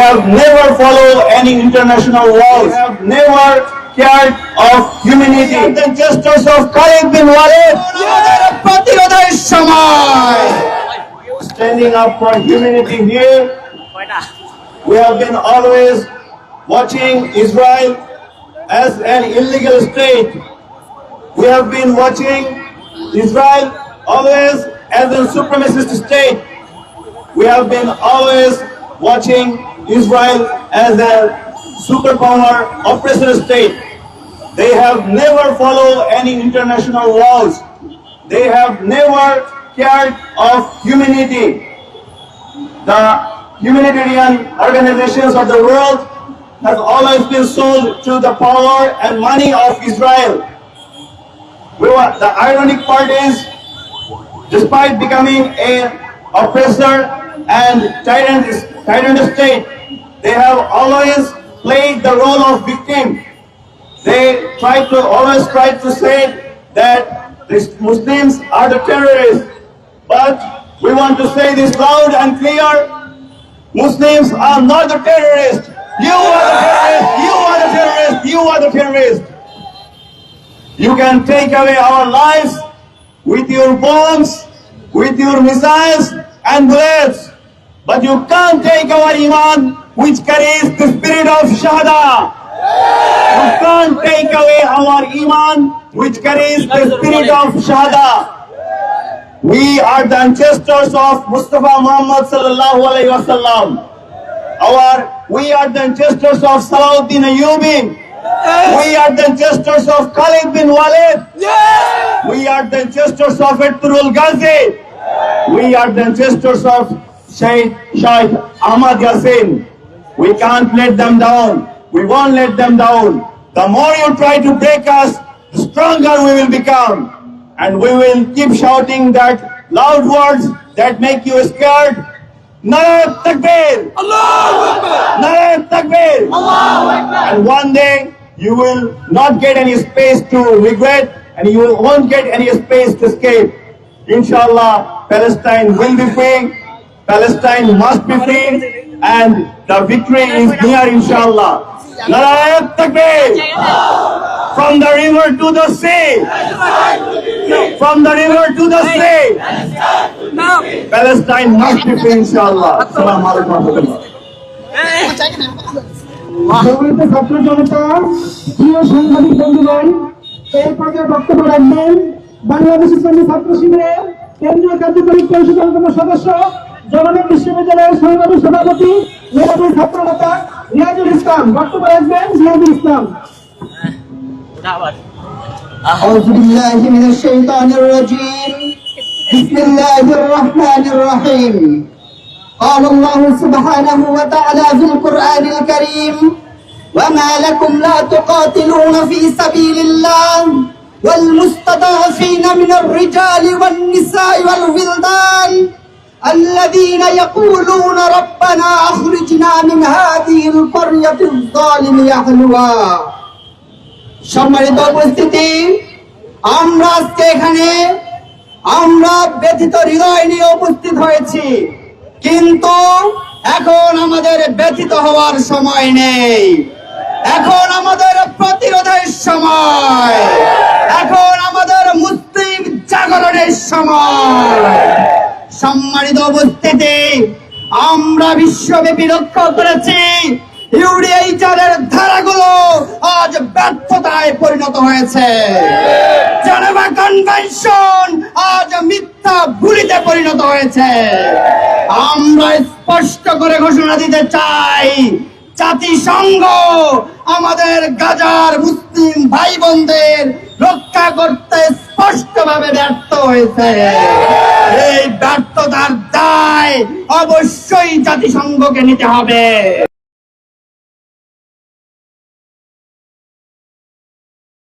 have never followed any international laws. We have never cared of humanity. The gestures of Khalid bin Walid. Standing up for humanity here. We have been always watching Israel as an illegal state. We have been watching Israel always as a supremacist state. We have been always watching Israel as a superpower oppressor state. They have never followed any international laws. They have never cared of humanity. The humanitarian organizations of the world have always been sold to the power and money of Israel. The ironic part is, despite becoming an oppressor and tyrant state, they have always played the role of victim. They always try to say that the Muslims are the terrorists. But we want to say this loud and clear: Muslims are not the terrorists. You are the terrorists. You are the terrorists. You are the terrorists. You can take away our lives with your bombs, with your missiles and bullets, but you can't take our iman, which carries the spirit of shahada. You can't take away our iman, which carries the spirit of shahada. We are the ancestors of Mustafa Muhammad sallallahu alaihi wasallam. We are the ancestors of Salahuddin Ayyubi. We are the ancestors of Khalid bin Walid. We are the ancestors of Ertugrul Ghazi. We are the ancestors of Sheikh Ahmad Yassin. We can't let them down. We won't let them down. The more you try to break us, the stronger we will become. And we will keep shouting that loud words that make you scared. Nare Takbir! Allahu Akbar! Nare Takbir! Allahu Akbar! And one day you will not get any space to regret, and you won't get any space to escape. Inshallah, Palestine will be free. Palestine must be free, and the victory is near, inshallah. Nare Takbir! From the river to the sea. From the river to the sea. Palestine must be free, inshallah. Assalamu alaikum wa সম্মানিত ছাত্র জনতা, প্রিয় সাংবাদিক বন্ধুগণ, এই পর্যায়ে বক্তব্য রাখবেন বাংলাদেশ ইসলামী ছাত্র শিবিরের কেন্দ্রীয় কার্যকরী পরিষদের অন্যতম সদস্য, জগন্নাথ বিশ্ববিদ্যালয়ের সংগ্রামী সভাপতি, মেধাবী ছাত্র নেতা রিয়াজুল ইসলাম। বক্তব্য রাখবেন রিয়াজুল ইসলাম। أعوذ بالله من الشيطان الرجيم. بسم الله الرحمن الرحيم. قال الله سبحانه وتعالى في القرآن الكريم: وما لكم لا تقاتلون في سبيل الله والمستضعفين من الرجال والنساء والولدان الذين يقولون ربنا أخرجنا من هذه القرية الظالم أهلها। সম্মানিত উপস্থিতি, আমরা আজকে এখানে ব্যথিত হৃদয় নিয়ে উপস্থিত হয়েছি, কিন্তু এখন আমাদের ব্যথিত হওয়ার সময় নেই। এখন আমাদের প্রতিরোধের সময়, এখন আমাদের মুসলিম জাগরণের সময়। সম্মানিত উপস্থিতি, আমরা বিশ্বব্যাপী লক্ষ্য করেছি ইউডিএইচআরের ধারাগুলো আজ ব্যর্থতায় পরিণত হয়েছে। জেনেভা কনভেনশন আজ মিথ্যা ভুলিতে পরিণত হয়েছে। আমরা স্পষ্ট করে ঘোষণা দিতে চাই, জাতিসংঘ আমাদের গাজার মুসলিম ভাই বোনদের রক্ষা করতে স্পষ্টভাবে ব্যর্থ হয়েছে। এই ব্যর্থতার দায় অবশ্যই জাতিসংঘকে নিতে হবে।